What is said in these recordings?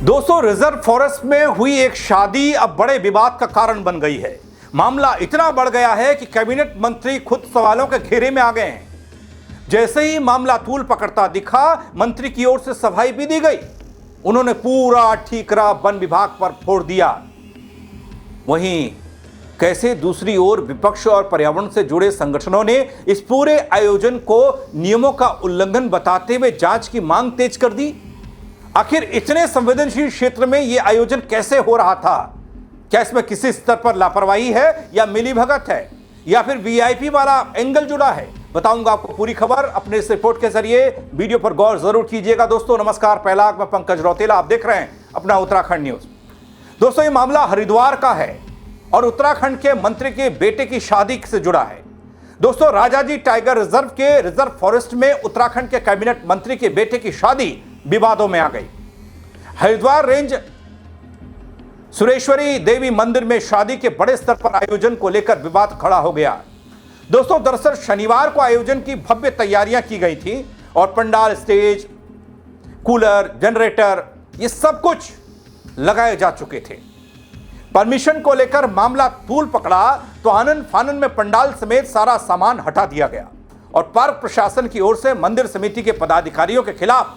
दोस्तों, reserve forest में हुई एक शादी अब बड़े विवाद का कारण बन गई है। मामला इतना बढ़ गया है कि कैबिनेट मंत्री खुद सवालों के घेरे में आ गए हैं। जैसे ही मामला तूल पकड़ता दिखा, मंत्री की ओर से सफाई भी दी गई। उन्होंने पूरा ठीकरा वन विभाग पर फोड़ दिया। वहीं कैसे दूसरी ओर विपक्ष और पर्यावरण से जुड़े संगठनों ने इस पूरे आयोजन को नियमों का उल्लंघन बताते हुए जांच की मांग तेज कर दी। आखिर इतने संवेदनशील क्षेत्र में यह आयोजन कैसे हो रहा था? क्या इसमें किसी स्तर पर लापरवाही है या मिलीभगत है या फिर वीआईपी वाला एंगल जुड़ा है? बताऊंगा आपको पूरी खबर अपने इस रिपोर्ट के जरिए। वीडियो पर गौर जरूर कीजिएगा। दोस्तों नमस्कार, पहला मैं पंकज रौतेला, आप देख रहे हैं अपना उत्तराखंड न्यूज। दोस्तों, ये मामला हरिद्वार का है और उत्तराखंड के मंत्री के बेटे की शादी से जुड़ा है। दोस्तों, राजाजी टाइगर रिजर्व के रिजर्व फॉरेस्ट में उत्तराखंड के कैबिनेट मंत्री के बेटे की शादी विवादों में आ गई। हरिद्वार रेंज सुरेश्वरी देवी मंदिर में शादी के बड़े स्तर पर आयोजन को लेकर विवाद खड़ा हो गया। दोस्तों, दरअसल शनिवार को आयोजन की भव्य तैयारियां की गई थी और पंडाल, स्टेज, कूलर, जनरेटर, ये सब कुछ लगाए जा चुके थे। परमिशन को लेकर मामला तूल पकड़ा तो आनन फानन में पंडाल समेत सारा सामान हटा दिया गया और पार्क प्रशासन की ओर से मंदिर समिति के पदाधिकारियों के खिलाफ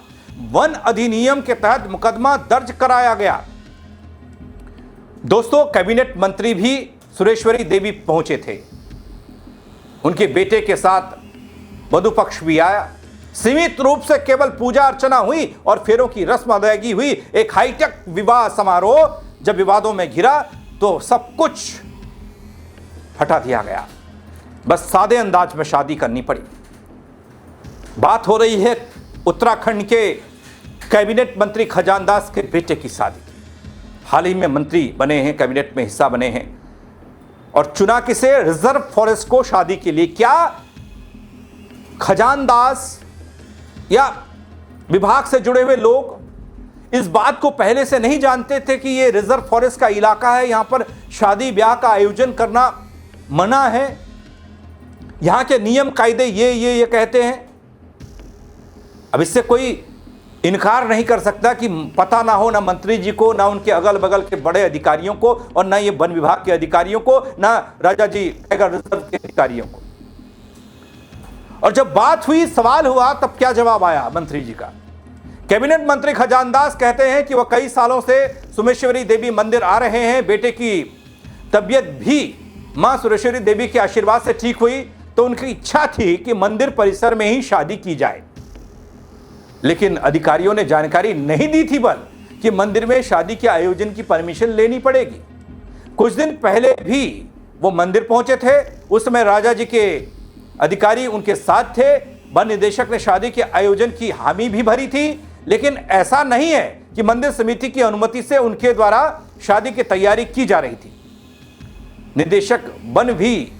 वन अधिनियम के तहत मुकदमा दर्ज कराया गया। दोस्तों, कैबिनेट मंत्री भी सुरेश्वरी देवी पहुंचे थे। उनके बेटे के साथ वधु पक्ष भी आया। सीमित रूप से केवल पूजा अर्चना हुई और फेरों की रस्म अदायगी हुई। एक हाईटेक विवाह समारोह जब विवादों में घिरा तो सब कुछ हटा दिया गया। बस सादे अंदाज में शादी करनी पड़ी। बात हो रही है उत्तराखंड के कैबिनेट मंत्री खजानदास के बेटे की शादी। हाल ही में मंत्री बने हैं, कैबिनेट में हिस्सा बने हैं और चुना किसे? रिजर्व फॉरेस्ट को शादी के लिए। क्या खजानदास या विभाग से जुड़े हुए लोग इस बात को पहले से नहीं जानते थे कि यह रिजर्व फॉरेस्ट का इलाका है, यहां पर शादी ब्याह का आयोजन करना मना है, यहां के नियम कायदे ये कहते हैं? अब इससे कोई इनकार नहीं कर सकता कि पता ना हो ना मंत्री जी को, ना उनके अगल बगल के बड़े अधिकारियों को और ना ये वन विभाग के अधिकारियों को, ना राजाजी टाइगर रिजर्व के अधिकारियों को। और जब बात हुई, सवाल हुआ, तब क्या जवाब आया मंत्री जी का? कैबिनेट मंत्री खजानदास कहते हैं कि वह कई सालों से सुमेश्वरी देवी मंदिर आ रहे हैं। बेटे की तबीयत भी मां सुरेश्वरी देवी के आशीर्वाद से ठीक हुई तो उनकी इच्छा थी कि मंदिर परिसर में ही शादी की जाए, लेकिन अधिकारियों ने जानकारी नहीं दी थी बल कि मंदिर में शादी के आयोजन की परमिशन लेनी पड़ेगी। कुछ दिन पहले भी वो मंदिर पहुंचे थे। उस समय राजा जी के अधिकारी उनके साथ थे। वन निदेशक ने शादी के आयोजन की हामी भी भरी थी, लेकिन ऐसा नहीं है कि मंदिर समिति की अनुमति से उनके द्वारा शादी की तैयारी की जा रही थी। निदेशक वन भी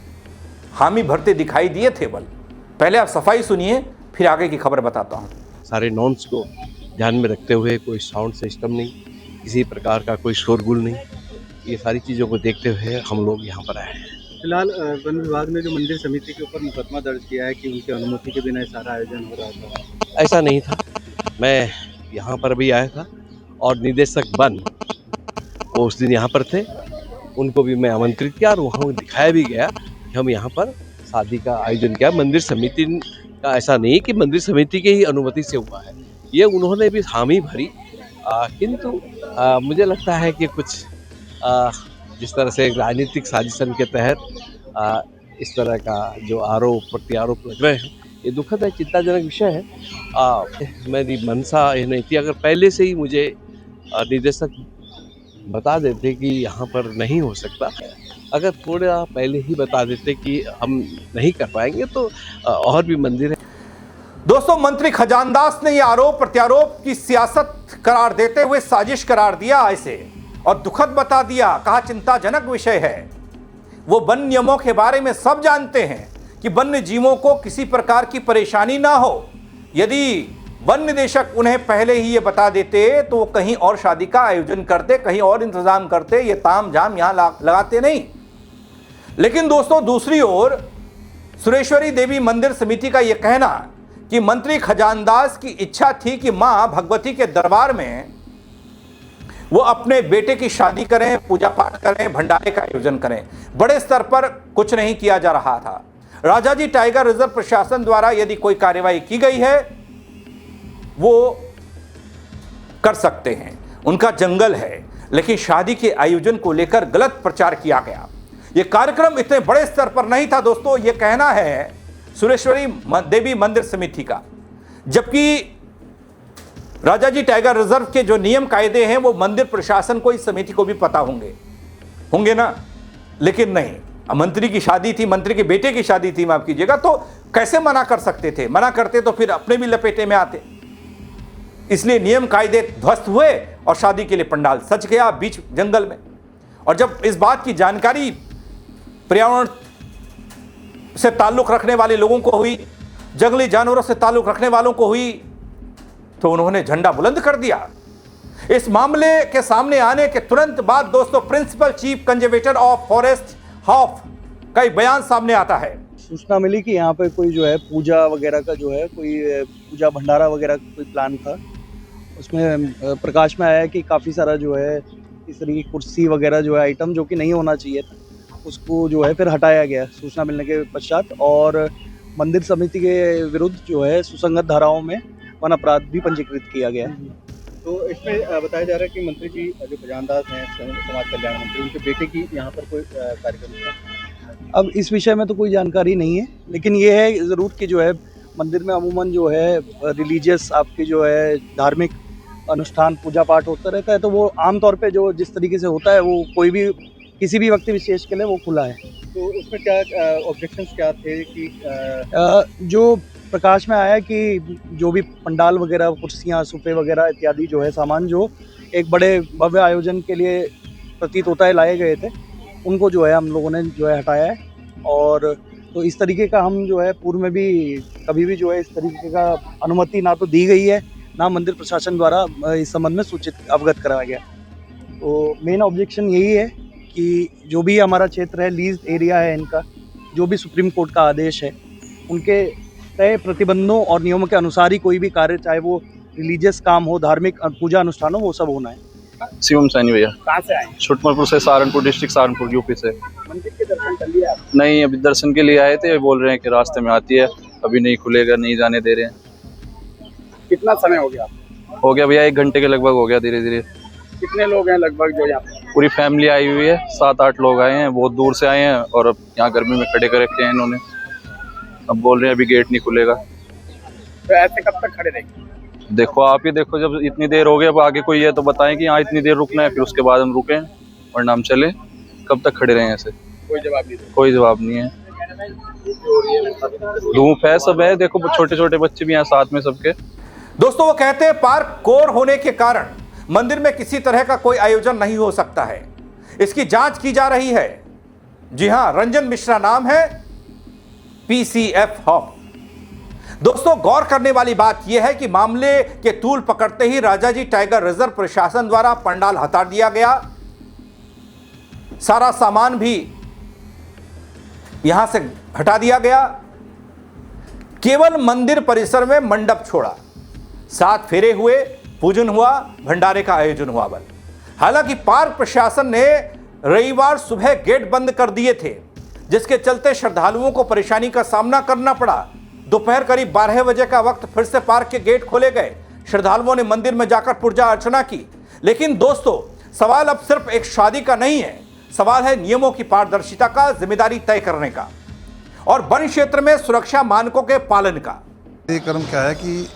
हामी भरते दिखाई दिए थे बल। पहले आप सफाई सुनिए, फिर आगे की खबर बताता हूं। सारे नॉर्म्स को ध्यान में रखते हुए कोई साउंड सिस्टम नहीं, किसी प्रकार का कोई शोरगुल नहीं, ये सारी चीज़ों को देखते हुए हम लोग यहाँ पर आए हैं। फिलहाल वन विभाग ने जो मंदिर समिति के ऊपर मुकदमा दर्ज किया है कि उनकी अनुमति के बिना सारा आयोजन हो रहा था, ऐसा नहीं था। मैं यहाँ पर भी आया था और निदेशक वन वो उस दिन यहाँ पर थे, उनको भी मैं आमंत्रित किया और वहाँ दिखाया भी गया कि हम यहाँ पर शादी का आयोजन किया। मंदिर समिति का ऐसा नहीं कि मंदिर समिति की ही अनुमति से हुआ है, ये उन्होंने भी हामी भरी। किंतु मुझे लगता है कि कुछ जिस तरह से राजनीतिक साजिशन के तहत इस तरह का जो आरोप प्रत्यारोप लग रहे हैं, ये दुखद है, चिंताजनक विषय है। मेरी मंशा ये नहीं थी। अगर पहले से ही मुझे निदेशक बता देते कि यहाँ पर नहीं हो सकता, अगर थोड़ा पहले ही बता देते कि हम नहीं कर पाएंगे, तो और भी मंदिर है। दोस्तों, मंत्री खजानदास ने यह आरोप प्रत्यारोप की सियासत करार देते हुए साजिश करार दिया इसे और दुखद बता दिया। कहा चिंताजनक विषय है। वो वन नियमों के बारे में सब जानते हैं कि वन्य जीवों को किसी प्रकार की परेशानी ना हो। यदि वन निदेशक उन्हें पहले ही ये बता देते तो वो कहीं और शादी का आयोजन करते, कहीं और इंतजाम करते, ये ताम झाम यहां लगाते नहीं। लेकिन दोस्तों, दूसरी ओर सुरेश्वरी देवी मंदिर समिति का यह कहना कि मंत्री खजानदास की इच्छा थी कि मां भगवती के दरबार में वो अपने बेटे की शादी करें, पूजा पाठ करें, भंडारे का आयोजन करें। बड़े स्तर पर कुछ नहीं किया जा रहा था। राजाजी टाइगर रिजर्व प्रशासन द्वारा यदि कोई कार्रवाई की गई है वो कर सकते हैं, उनका जंगल है, लेकिन शादी के आयोजन को लेकर गलत प्रचार किया गया। यह कार्यक्रम इतने बड़े स्तर पर नहीं था दोस्तों, यह कहना है सुरेश्वरी देवी मंदिर समिति का, जबकि राजाजी टाइगर रिजर्व के जो नियम कायदे हैं वो मंदिर प्रशासन को, इस समिति को भी पता होंगे ना, लेकिन नहीं। मंत्री की शादी थी, मंत्री के बेटे की शादी थी, माफ कीजिएगा, तो कैसे मना कर सकते थे? मना करते तो फिर अपने भी लपेटे में आते। इसलिए नियम कायदे ध्वस्त हुए और शादी के लिए पंडाल सज गया बीच जंगल में। और जब इस बात की जानकारी पर्यावरण से ताल्लुक रखने वाले लोगों को हुई, जंगली जानवरों से ताल्लुक रखने वालों को हुई, तो उन्होंने झंडा बुलंद कर दिया। इस मामले के सामने आने के तुरंत बाद दोस्तों principal chief conservator of forest HoFF का एक बयान सामने आता है। सूचना मिली कि यहाँ पे कोई जो है पूजा वगैरह का जो है कोई पूजा भंडारा वगैरह का कोई प्लान था। उसमें प्रकाश में आया कि काफ़ी सारा जो है इस तरह की कुर्सी वगैरह जो है आइटम जो कि नहीं होना चाहिए था, उसको जो है फिर हटाया गया सूचना मिलने के पश्चात, और मंदिर समिति के विरुद्ध जो है सुसंगत धाराओं में वन अपराध भी पंजीकृत किया गया। तो इसमें बताया जा रहा है कि मंत्री जी जो खजानदास हैं, समाज कल्याण मंत्री, उनके बेटे की यहाँ पर कोई कार्यक्रम था। अब इस विषय में तो कोई जानकारी नहीं है, लेकिन ये है ज़रूर कि जो है मंदिर में अमूमन जो है रिलीजियस आपके जो है धार्मिक अनुष्ठान पूजा पाठ होता रहता है, तो वो आमतौर पे जो जिस तरीके से होता है वो कोई भी किसी भी व्यक्ति विशेष के लिए वो खुला है। तो उसमें क्या ऑब्जेक्शंस क्या थे कि जो प्रकाश में आया कि जो भी पंडाल वगैरह, कुर्सियाँ, सोफे वगैरह इत्यादि जो है सामान जो एक बड़े भव्य आयोजन के लिए प्रतीत होता है लाए गए थे, उनको जो है हम लोगों ने जो है हटाया है। और तो इस तरीके का हम जो है पूर्व में भी कभी भी जो है इस तरीके का अनुमति ना तो दी गई है, ना मंदिर प्रशासन द्वारा इस संबंध में सूचित अवगत कराया गया। तो मेन ऑब्जेक्शन यही है कि जो भी हमारा क्षेत्र है, लीज एरिया है इनका, जो भी सुप्रीम कोर्ट का आदेश है, उनके तय प्रतिबंधों और नियमों के अनुसार ही कोई भी कार्य, चाहे वो रिलीजियस काम हो, धार्मिक पूजा अनुष्ठान हो, वो सब होना है। शिवम सैनी भैया। कहाँ से आए? छुटमलपुर से, सहारनपुर डिस्ट्रिक्ट, सहारनपुर यूपी से। मंदिर के दर्शन कर लिए आप? नहीं, अभी दर्शन के लिए आए थे, बोल रहे हैं कि रास्ते में आती है, अभी नहीं खुलेगा, नहीं जाने दे रहे हैं। कितना समय हो गया? हो गया भैया 1 घंटे के लगभग हो गया, धीरे धीरे। कितने लोग हैं लगभग जो यहाँ पे? पूरी फैमिली आई हुई है, 7-8 लोग आए हैं, बहुत दूर से आए हैं, और अब यहाँ गर्मी में खड़े कर रखे हैं इन्होंने। अब बोल रहे हैं अभी गेट नहीं खुलेगा। तो ऐसे कब तक खड़े रहेंगे? देखो आप ही देखो, जब इतनी देर हो गई, अब आगे कोई है तो बताएं कि यहाँ इतनी देर रुकना है, फिर उसके बाद हम रुकें, वरना हम चले। कब तक खड़े रहें ऐसे? कोई जवाब नहीं? कोई जवाब नहीं है, धूप है, सब है, देखो छोटे छोटे बच्चे भी हैं साथ में सबके। दोस्तों वो कहते हैं पार्क कोर होने के कारण मंदिर में किसी तरह का कोई आयोजन नहीं हो सकता है, इसकी जांच की जा रही है। जी हां, रंजन मिश्रा नाम है, पीसीएफ हॉफ। दोस्तों गौर करने वाली बात यह है कि मामले के तूल पकड़ते ही राजाजी टाइगर रिजर्व प्रशासन द्वारा पंडाल हटा दिया गया, सारा सामान भी यहां से हटा दिया गया, केवल मंदिर परिसर में मंडप छोड़ा, 7 फेरे हुए, पूजन हुआ, भंडारे का आयोजन हुआ। बल हालांकि पार्क प्रशासन ने रविवार सुबह गेट बंद कर दिए थे, जिसके चलते श्रद्धालुओं को परेशानी का सामना करना पड़ा। दोपहर करीब 12 बजे का वक्त फिर से पार्क के गेट खोले गए, श्रद्धालुओं ने मंदिर में जाकर पूजा अर्चना की। लेकिन दोस्तों सवाल अब सिर्फ एक शादी का नहीं है, सवाल है नियमों की पारदर्शिता का, जिम्मेदारी तय करने का और वन क्षेत्र में सुरक्षा मानकों के पालन का। ये क्रम क्या है कि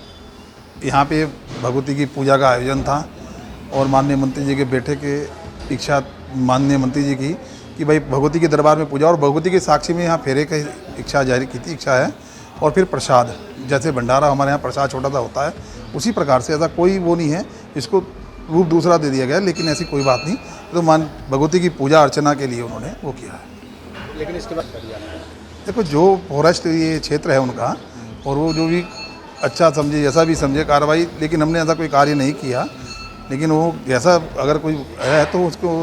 यहाँ पे भगवती की पूजा का आयोजन था और माननीय मंत्री जी के बेटे के इच्छा, माननीय मंत्री जी की कि भाई भगवती के दरबार में पूजा, और भगवती के साक्षी में यहाँ फेरे की इच्छा जारी की थी, इच्छा है। और फिर प्रसाद, जैसे भंडारा हमारे यहाँ प्रसाद छोटा सा होता है, उसी प्रकार से, ऐसा कोई वो नहीं है, इसको रूप दूसरा दे दिया गया, लेकिन ऐसी कोई बात नहीं। तो मान भगवती की पूजा अर्चना के लिए उन्होंने वो किया है। लेकिन इसके बाद देखो जो फॉरेस्ट ये क्षेत्र है उनका, और वो जो भी अच्छा समझे, जैसा भी समझे कार्रवाई, लेकिन हमने ऐसा कोई कार्य नहीं किया, लेकिन वो जैसा अगर कोई है तो उसको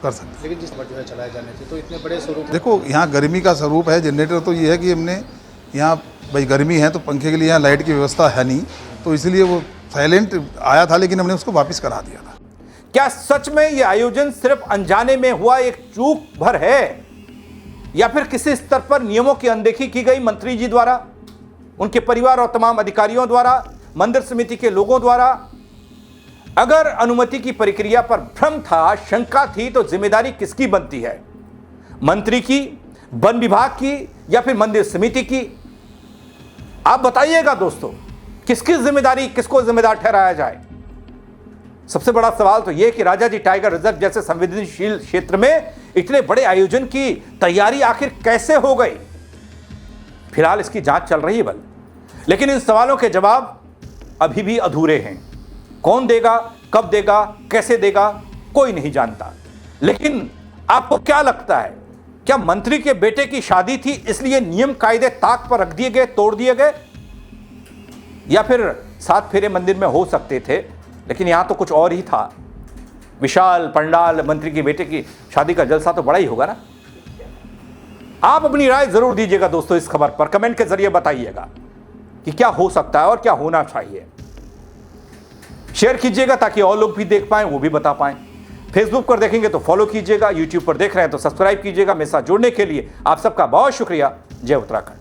कर सकते हैं। लेकिन जिस पर जो है चलाए जाने से तो इतने बड़े स्वरूप, देखो यहाँ गर्मी का स्वरूप है, जनरेटर तो ये है कि हमने यहाँ भाई गर्मी है तो पंखे के लिए यहाँ लाइट की व्यवस्था है नहीं, तो इसलिए वो साइलेंट आया था, लेकिन हमने उसको वापस करा दिया था। क्या सच में यह आयोजन सिर्फ अनजाने में हुआ एक चूक भर है, या फिर किसी स्तर पर नियमों की अनदेखी की गई मंत्री जी द्वारा, उनके परिवार और तमाम अधिकारियों द्वारा, मंदिर समिति के लोगों द्वारा? अगर अनुमति की प्रक्रिया पर भ्रम था, शंका थी, तो जिम्मेदारी किसकी बनती है? मंत्री की, वन विभाग की, या फिर मंदिर समिति की? आप बताइएगा दोस्तों, किसकी जिम्मेदारी, किसको जिम्मेदार ठहराया जाए? सबसे बड़ा सवाल तो यह कि राजाजी टाइगर रिजर्व जैसे संवेदनशील क्षेत्र में इतने बड़े आयोजन की तैयारी आखिर कैसे हो गई? फिलहाल इसकी जांच चल रही है बल, लेकिन इन सवालों के जवाब अभी भी अधूरे हैं। कौन देगा, कब देगा, कैसे देगा, कोई नहीं जानता। लेकिन आपको क्या लगता है, क्या मंत्री के बेटे की शादी थी इसलिए नियम कायदे ताक पर रख दिए गए, तोड़ दिए गए? या फिर 7 फेरे मंदिर में हो सकते थे, लेकिन यहां तो कुछ और ही था? विशाल पंडाल, मंत्री के बेटे की शादी का जलसा तो बड़ा ही होगा ना। आप अपनी राय जरूर दीजिएगा दोस्तों इस खबर पर, कमेंट के जरिए बताइएगा कि क्या हो सकता है और क्या होना चाहिए। शेयर कीजिएगा ताकि और लोग भी देख पाएं, वो भी बता पाएं। फेसबुक पर देखेंगे तो फॉलो कीजिएगा, यूट्यूब पर देख रहे हैं तो सब्सक्राइब कीजिएगा। मेरे साथ जुड़ने के लिए आप सबका बहुत शुक्रिया। जय उत्तराखंड।